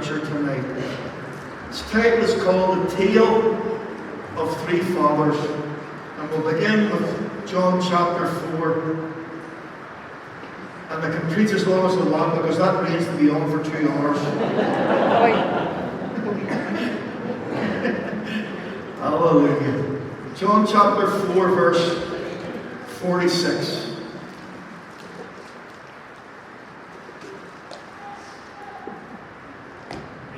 scripture tonight. Its title is called The Tale of Three Fathers. And we'll begin with John chapter 4. And I can preach as long as I want because that rains to be on for 2 hours. Hallelujah. John chapter 4, verse 46.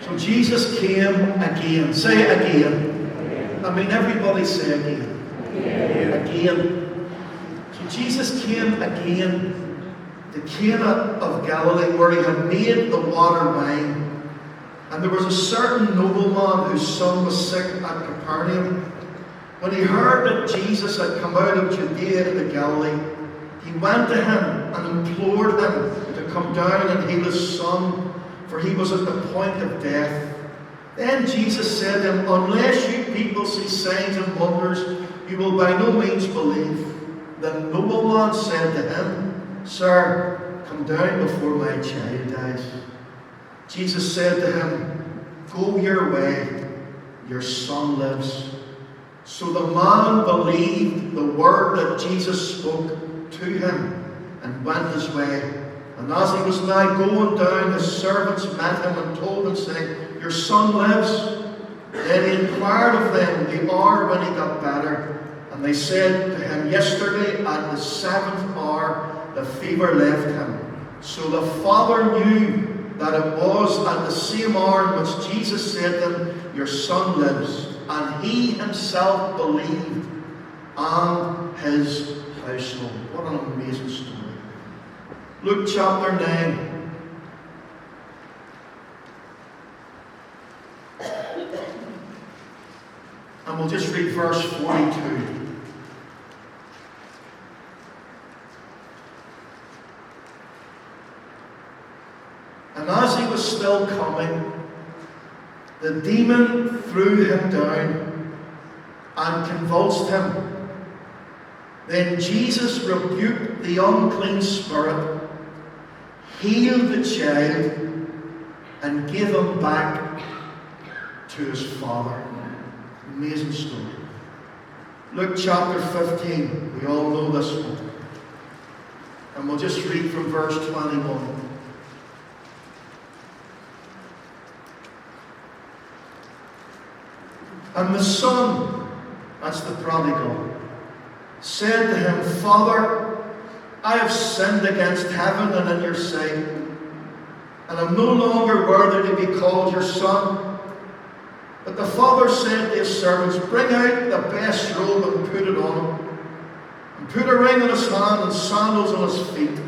So Jesus came again. Say again. I mean, everybody say again. Again. So Jesus came again to Cana of Galilee, where he had made the water wine. And there was a certain nobleman whose son was sick at Capernaum. When he heard that Jesus had come out of Judea into Galilee, he went to him and implored him to come down and heal his son, for he was at the point of death. Then Jesus said to him, "Unless you people see signs and wonders, you will by no means believe." The nobleman said to him, "Sir, come down before my child dies." Jesus said to him, "Go your way, your son lives." So the man believed the word that Jesus spoke to him and went his way. And as he was now going down, his servants met him and told him, saying, "Your son lives." Then he inquired of them the hour when he got better. And they said to him, "Yesterday at the 7th hour the fever left him." So the father knew that it was at the same hour in which Jesus said to him, "Your son lives." And he himself believed, and his household. What an amazing story. Luke chapter 9. And we'll just read verse 42. And as he was still coming, the demon threw him down and convulsed him. Then Jesus rebuked the unclean spirit, healed the child, and gave him back to his father. Amazing story. Luke chapter 15. We all know this one. And we'll just read from verse 21. And the son, that's the prodigal, said to him, "Father, I have sinned against heaven and in your sight, and am no longer worthy to be called your son." But the father said to his servants, "Bring out the best robe and put it on him, and put a ring on his hand and sandals on his feet.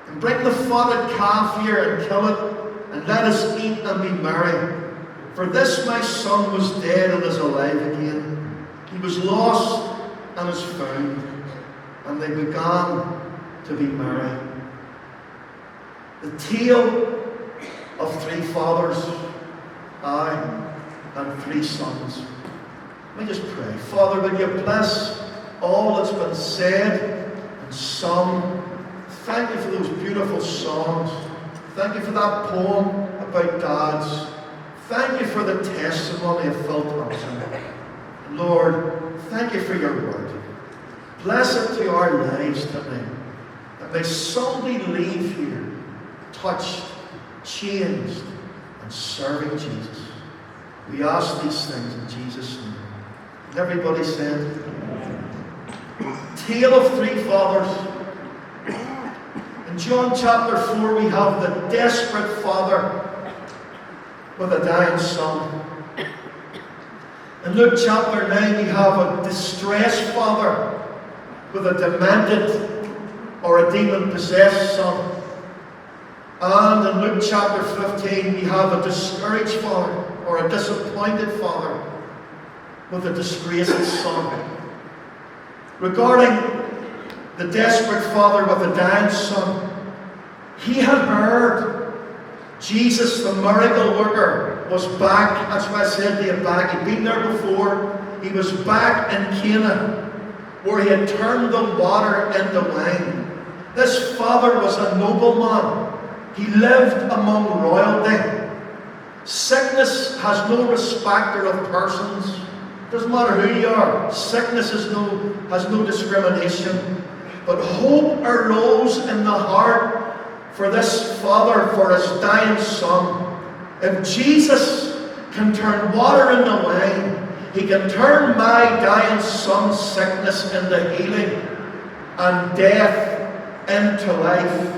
And bring the fatted calf here and kill it, and let us eat and be merry. For this my son was dead and is alive again. He was lost and is found." And they began to be merry. The tale of three fathers, and three sons. Let me just pray. Father, will you bless all that's been said and sung? Thank you for those beautiful songs. Thank you for that poem about dads. Thank you for the testimony of Phil Thompson. Lord, thank you for your word. Bless it to our lives today. And may somebody leave here touched, changed, and serving Jesus. We ask these things in Jesus' name. And everybody said, Tale of Three Fathers. In John chapter 4 we have the desperate father with a dying son. In Luke chapter 9 we have a distressed father with a demented or a demon-possessed son. And in Luke chapter 15 we have a discouraged father or a disappointed father with a disgraced son. Regarding the desperate father with a dying son, he had heard Jesus, the miracle worker, was back. That's why I said to you back. He'd been there before. He was back in Cana, where he had turned the water into wine. This father was a nobleman. He lived among royalty. Sickness has no respecter of persons. Doesn't matter who you are. Sickness has no discrimination. But hope arose in the heart for this father, for his dying son. If Jesus can turn water into wine, he can turn my dying son's sickness into healing and death into life.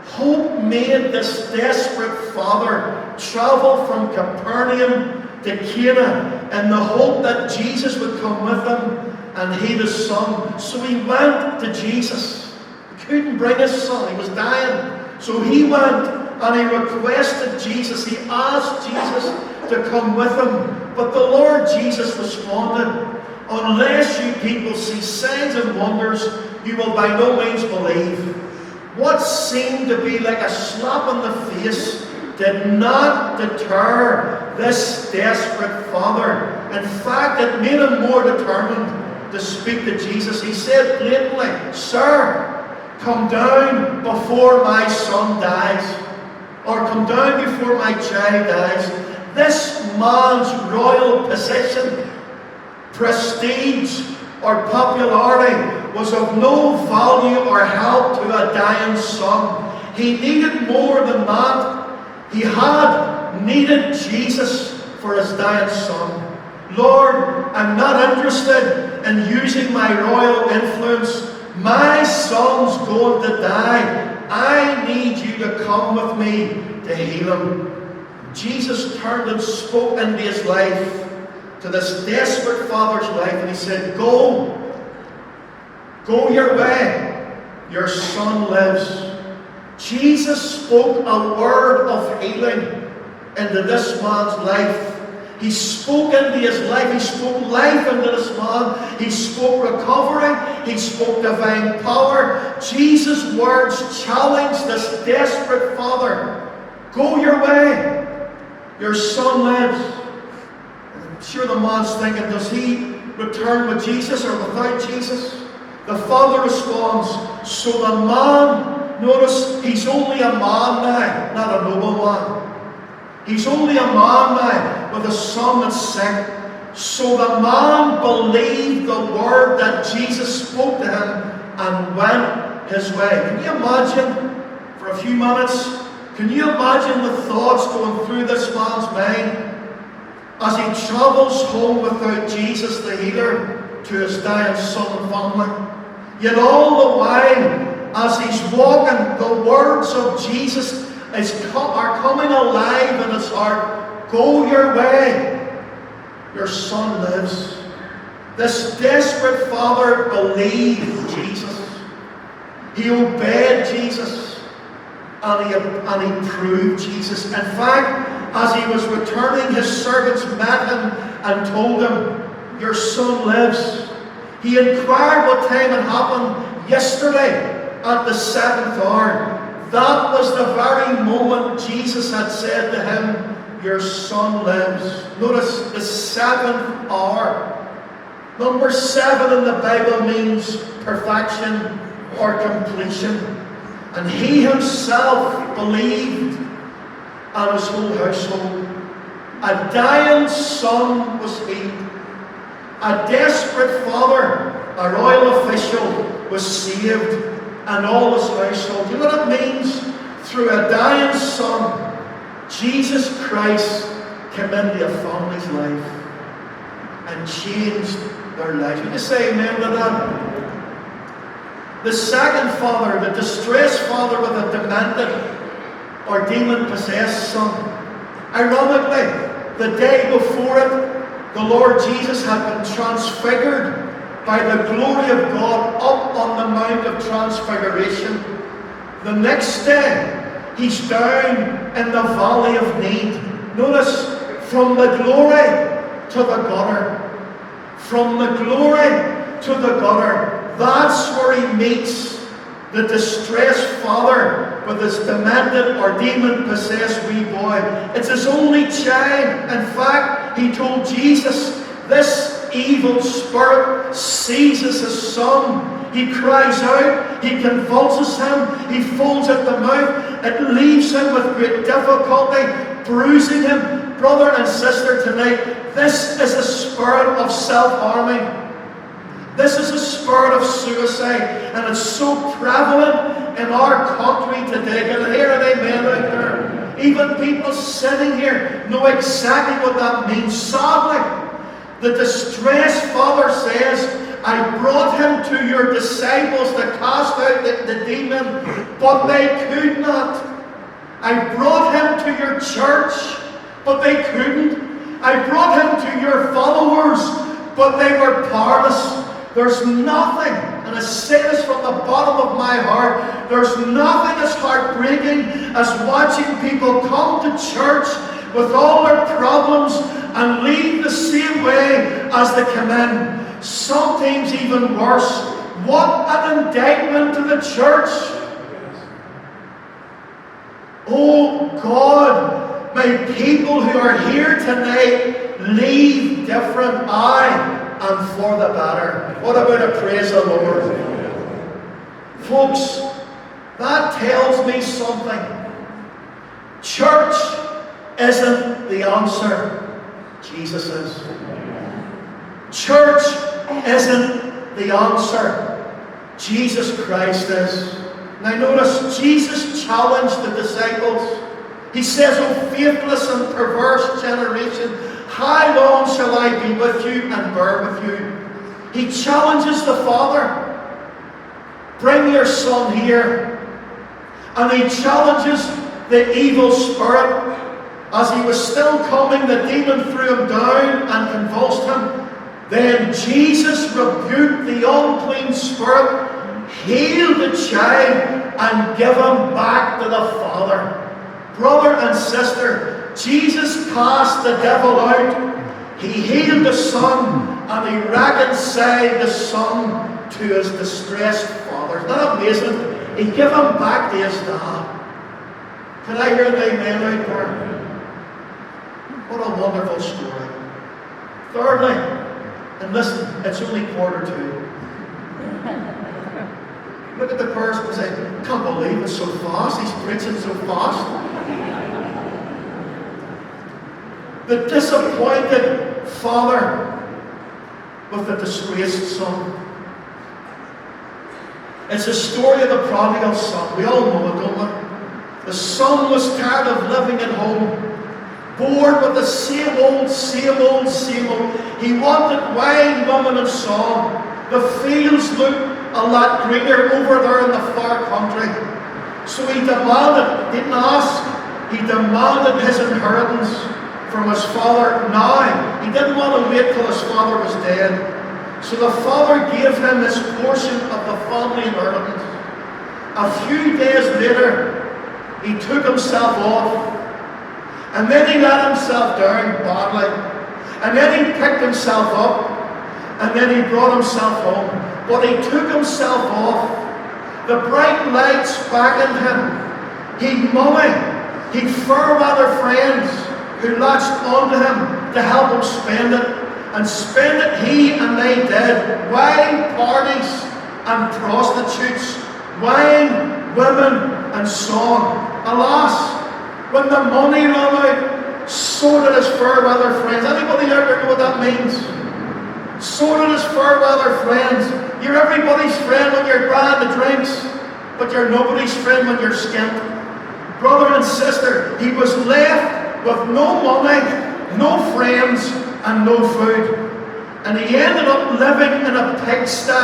Hope made this desperate father travel from Capernaum to Cana in the hope that Jesus would come with him and heal his son. So he went to Jesus. He couldn't bring his son, he was dying. So he went and he requested Jesus. He asked Jesus to come with him. But the Lord Jesus responded, unless you people see signs and wonders, you will by no means believe. What seemed to be like a slap in the face did not deter this desperate father. In fact, it made him more determined to speak to Jesus. He said blatantly, "Sir, come down before my son dies, or come down before my child dies." This man's royal position, prestige, or popularity was of no value or help to a dying son. He needed more than that. He had needed Jesus for his dying son. Lord, I'm not interested in using my royal influence. My son's going to die. I need you to come with me to heal him. Jesus turned and spoke into his life, to this desperate father's life, and he said, Go your way. Your son lives. Jesus spoke a word of healing into this man's life. He spoke into his life. He spoke life into this man. He spoke recovery. He spoke divine power. Jesus' words challenged this desperate father. Go your way. Your son lives. I'm sure the man's thinking, does he return with Jesus or without Jesus? The father responds, so the man, notice, he's only a man now, not a nobleman. He's only a man now with a son that's sick. So the man believed the word that Jesus spoke to him and went his way. Can you imagine, for a few minutes, can you imagine the thoughts going through this man's mind as he travels home without Jesus the healer to his dying son and family? Yet all the while, as he's walking, the words of Jesus are coming alive in his heart. Go your way. Your son lives. This desperate father believed Jesus. He obeyed Jesus. And he proved Jesus. In fact, as he was returning, his servants met him and told him, your son lives. He inquired what time had happened yesterday at the 7th hour. That was the very moment Jesus had said to him, your son lives. Notice the 7th hour. Number 7 in the Bible means perfection or completion. And he himself believed, and his whole household. A dying son was healed. A desperate father, a royal official, was saved, and all his household. You know what it means? Through a dying son, Jesus Christ came into a family's life and changed their lives. Would you say amen to that? The second father, the distressed father with a demented or demon-possessed son. Ironically, the day before it, the Lord Jesus had been transfigured by the glory of God up on the Mount of Transfiguration. The next day, he's down in the Valley of Need. Notice, from the glory to the gutter. From the glory to the gutter. That's where he meets the distressed father with his demented or demon-possessed wee boy. It's his only child. In fact, he told Jesus, this evil spirit seizes his son. He cries out, he convulses him, he folds at the mouth, it leaves him with great difficulty, bruising him, brother and sister tonight, this is a spirit of self-harming. This is a spirit of suicide, and it's so prevalent in our country today. Can I hear an amen out there? Even people sitting here know exactly what that means. Sadly, the distressed father says, I brought him to your disciples to cast out the demon, but they could not. I brought him to your church, but they couldn't. I brought him to your followers, but they were powerless. There's nothing, and I say this from the bottom of my heart, there's nothing as heartbreaking as watching people come to church with all their problems and leave the same way as they come in. Sometimes even worse. What an indictment to the church. Oh God, may people who are here tonight leave different. And for the better. What about a praise the Lord? Folks, that tells me something. Church isn't the answer. Jesus is. Church isn't the answer. Jesus Christ is. Now notice, Jesus challenged the disciples. He says, O faithless and perverse generation, how long shall I be with you and bear with you? He challenges the Father. Bring your son here. And he challenges the evil spirit. As he was still coming, the demon threw him down and convulsed him. Then Jesus rebuked the unclean spirit, healed the child, and gave him back to the Father. Brother and sister, Jesus cast the devil out. He healed the son, and he reconciled the son to his distressed father. Isn't that amazing? He gave him back to his dad. Can I hear an amen out there? What a wonderful story. Thirdly, and listen, it's only 2:45. Look at the person and say, I can't believe it's so fast. He's preaching so fast. The disappointed father with the disgraced son. It's the story of the prodigal son. We all know it, don't we? The son was tired of living at home, bored with the same old. He wanted wine, woman, and song. The fields looked a lot greener over there in the far country. So he demanded, didn't ask, he demanded his inheritance from his father now. He didn't want to wait till his father was dead. So the father gave him this portion of the family inheritance. A few days later, he took himself off. And then he let himself down badly. And then he picked himself up. And then he brought himself home. But he took himself off. The bright lights beckoned him. He'd money. He'd fair weather friends who latched onto him to help him spend it. And spend it he and they did. Wine parties and prostitutes. Wine, women, and song. Alas, when the money ran out, so did his fair weather friends. Anybody out there know what that means? So did his fair weather friends. You're everybody's friend when you're buying the drinks, but you're nobody's friend when you're skint. Brother and sister, he was left with no money, no friends, and no food. And he ended up living in a pigsty,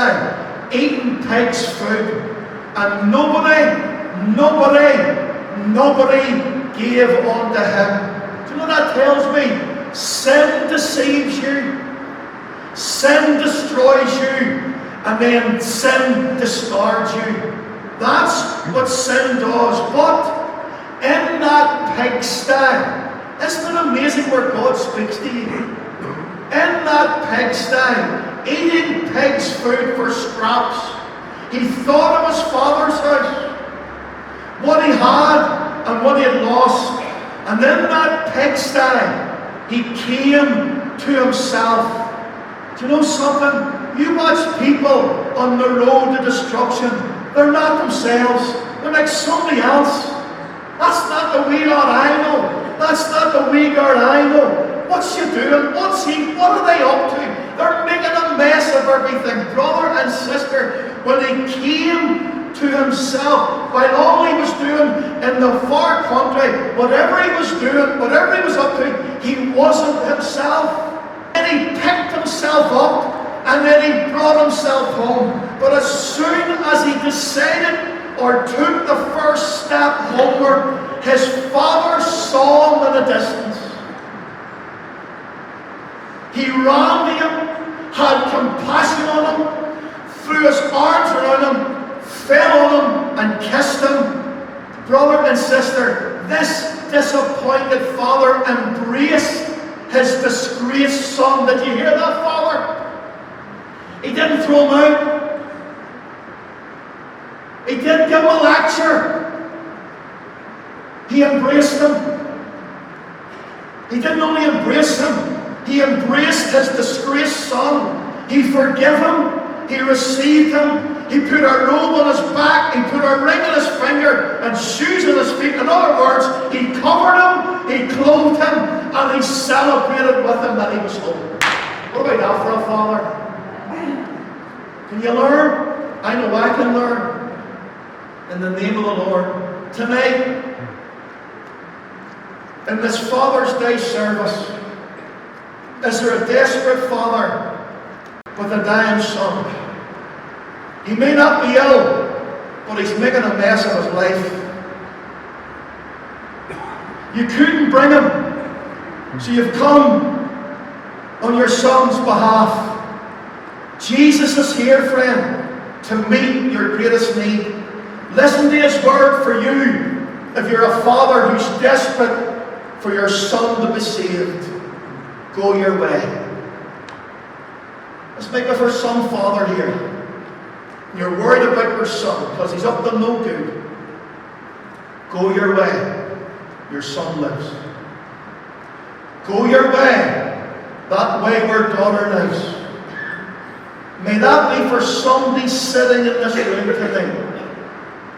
eating pig's food. And nobody gave unto him. Do you know what that tells me? Sin deceives you. Sin destroys you. And then sin discards you. That's what sin does. But in that pigsty, isn't it amazing where God speaks to you? In that pigsty, eating pig's food for scraps, he thought of his father's house, what he had and what he had lost. And in that pigsty, he came to himself. Do you know something? You watch people on the road to destruction. They're not themselves. They're like somebody else. That's not the way that I know. That's not the wee girl I know. What's she doing? What's he? What are they up to? They're making a mess of everything. Brother and sister, when he came to himself, while all he was doing in the far country, whatever he was doing, whatever he was up to, he wasn't himself. And he picked himself up, and then he brought himself home. But as soon as he decided or took the first step homeward, his father saw him in the distance. He ran to him, had compassion on him, threw his arms around him, fell on him, and kissed him. Brother and sister, this disappointed father embraced his disgraced son. Did you hear that, father? He didn't throw him out. He didn't give him a lecture. He embraced him. He didn't only embrace him, he embraced his disgraced son. He forgave him. He received him. He put a robe on his back. He put a ring on his finger and shoes on his feet. In other words, he covered him, he clothed him, and he celebrated with him that he was home. What about that for a father? Can you learn? I know I can learn. In the name of the Lord. Tonight, in this Father's Day service, is there a desperate father with a dying son? He may not be ill, but he's making a mess of his life. You couldn't bring him, so you've come on your son's behalf. Jesus is here, friend, to meet your greatest need. Listen to his word for you. If you're a father who's desperate for your son to be saved, go your way. Let's make it for some father here. You're worried about your son because he's up to no good. Go your way. Your son lives. Go your way. That wayward daughter lives. May that be for somebody sitting in this room today.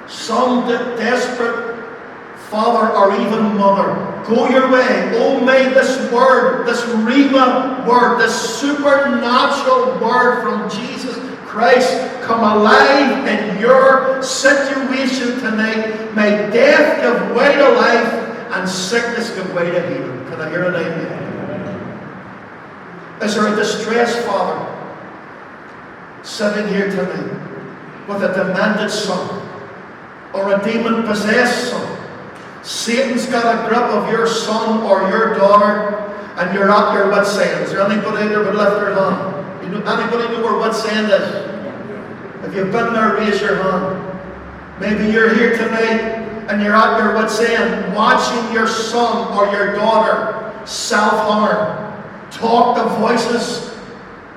Some desperate father or even mother. Go your way. Oh, may this word, this Rhema word, this supernatural word from Jesus Christ come alive in your situation tonight. May death give way to life and sickness give way to healing. Can I hear an amen? Is there a distressed father sitting here tonight with a demented son or a demon-possessed son? Satan's got a grip of your son or your daughter, and you're at your wit's end. Is there anybody there would lift their hand? Anybody know where wit's end is? If you've been there, raise your hand. Maybe you're here tonight and you're at your wit's end, watching your son or your daughter self-harm, talk to voices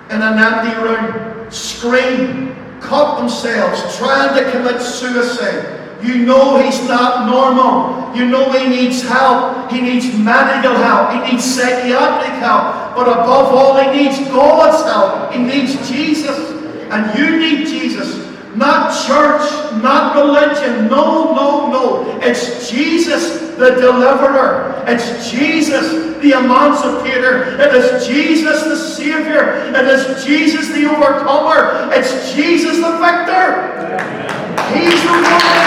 in an empty room, scream, cut themselves, trying to commit suicide. You know he's not normal. You know he needs help. He needs medical help. He needs psychiatric help. But above all, he needs God's help. He needs Jesus. And you need Jesus. Not church, not religion. No, no, no. It's Jesus the deliverer. It's Jesus the emancipator. It is Jesus the Savior. It is Jesus the overcomer. It's Jesus the victor. He's the one.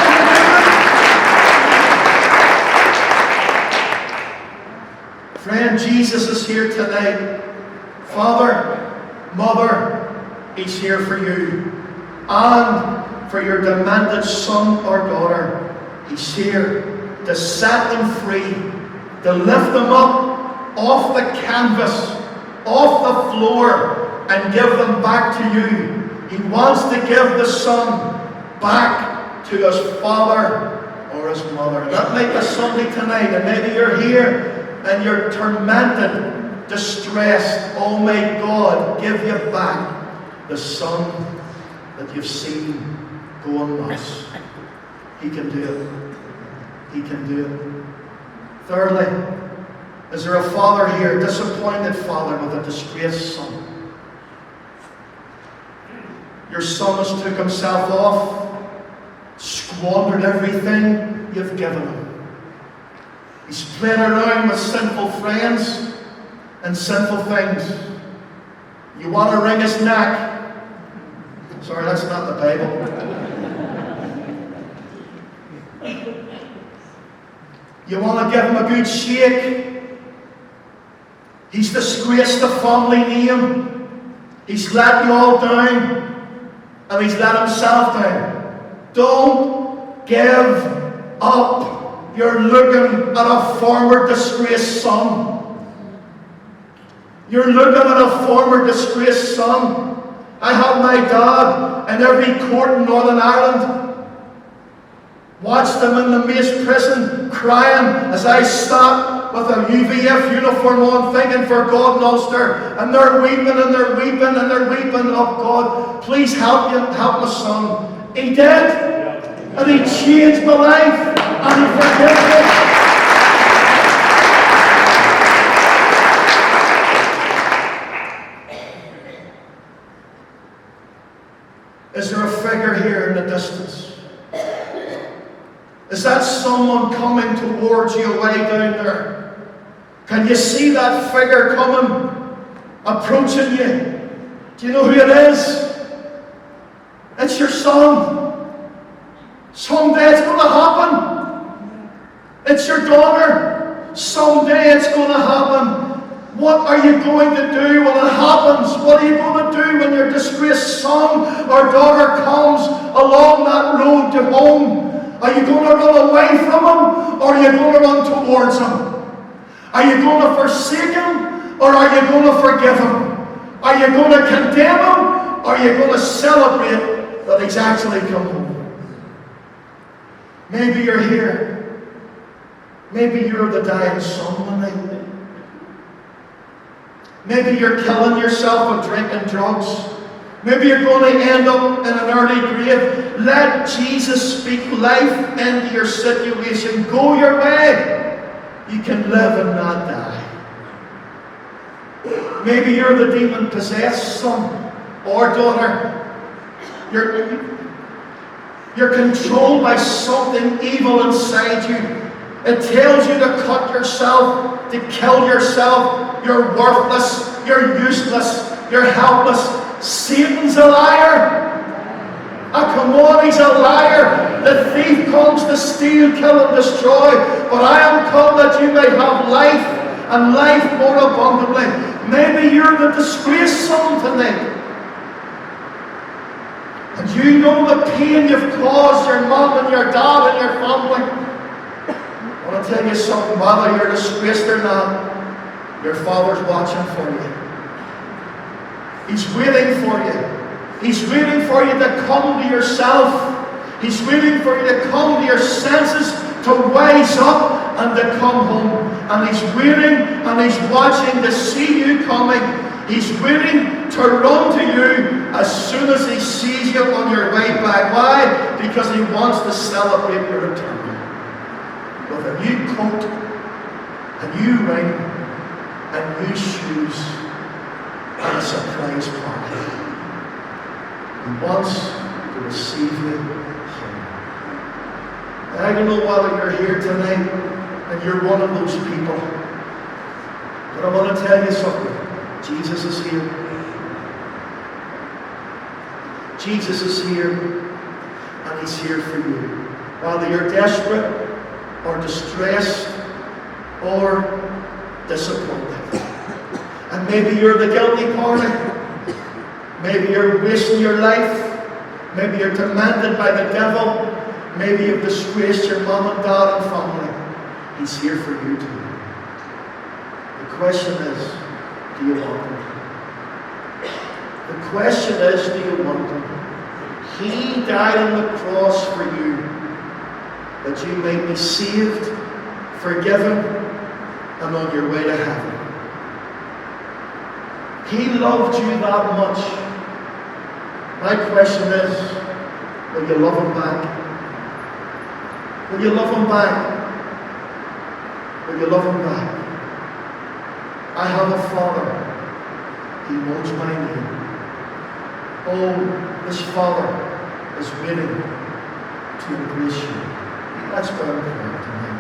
Friend, Jesus is here tonight. Father, Mother, he's here for you. And for your demented son or daughter, he's here to set them free, to lift them up off the canvas, off the floor, and give them back to you. He wants to give the son back to his father or his mother. That might be somebody tonight, and maybe you're here and you're tormented, distressed. Oh, may God give you back the son that you've seen going nuts. He can do it. He can do it. Thirdly, is there a father here, disappointed father with a disgraced son? Your son has took himself off, squandered everything you've given him. He's playing around with sinful friends and sinful things. You want to wring his neck? Sorry, that's not the Bible. You want to give him a good shake? He's disgraced the family name. He's let you all down. And he's let himself down. Don't give up. You're looking at a former disgraced son. You're looking at a former disgraced son. I had my dad in every court in Northern Ireland. Watched him in the Mace prison crying as I sat with a UVF uniform on thinking for God and Ulster. And they're weeping and they're weeping and they're weeping. Oh God, please help my son. He did. And he changed my life. And he forgave me. Is there a figure here in the distance? Is that someone coming towards you way down there? Can you see that figure coming, approaching you? Do you know who it is? It's your son. Someday it's going to happen. It's your daughter. Someday it's going to happen. What are you going to do when it happens? What are you going to do when your disgraced son or daughter comes along that road to home? Are you going to run away from him, or are you going to run towards him? Are you going to forsake him, or are you going to forgive him? Are you going to condemn him, or are you going to celebrate that he's actually come home? Maybe you're here. Maybe you're the dying son one night. Maybe you're killing yourself with drinking drugs. Maybe you're going to end up in an early grave. Let Jesus speak life into your situation. Go your way. You can live and not die. Maybe you're the demon-possessed son or daughter. You're controlled by something evil inside you. It tells you to cut yourself, to kill yourself. You're worthless. You're useless. You're helpless. Satan's a liar. Ah, come on, he's a liar. The thief comes to steal, kill, and destroy. But I am come that you may have life, and life more abundantly. Maybe you're the disgraced son tonight. And you know the pain you've caused your mom and your dad and your family. I want to tell you something, whether you're disgraced or not, your Father's watching for you. He's waiting for you. He's waiting for you to come to yourself. He's waiting for you to come to your senses, to wise up and to come home. And he's waiting and he's watching to see you coming. He's waiting to run to you as soon as he sees you on your way back. Why? Because he wants to celebrate your return. With a new coat, a new ring, and new shoes, and a surprise party. He wants to receive you home. And I don't know whether you're here tonight and you're one of those people, but I want to tell you something. Jesus is here. Jesus is here, and he's here for you. Whether you're desperate or distressed or disappointed. And maybe you're the guilty party. Maybe you're wasting your life. Maybe you're tormented by the devil. Maybe you've disgraced your mom and dad and family. He's here for you too. The question is, do you want him? The question is, do you want him? He died on the cross for you, that you may be saved, forgiven, and on your way to heaven. He loved you that much. My question is, will you love him back? Will you love him back? Will you love him back? I have a Father. He knows my name. Oh, this Father is waiting to embrace you. Let's go and pray tonight.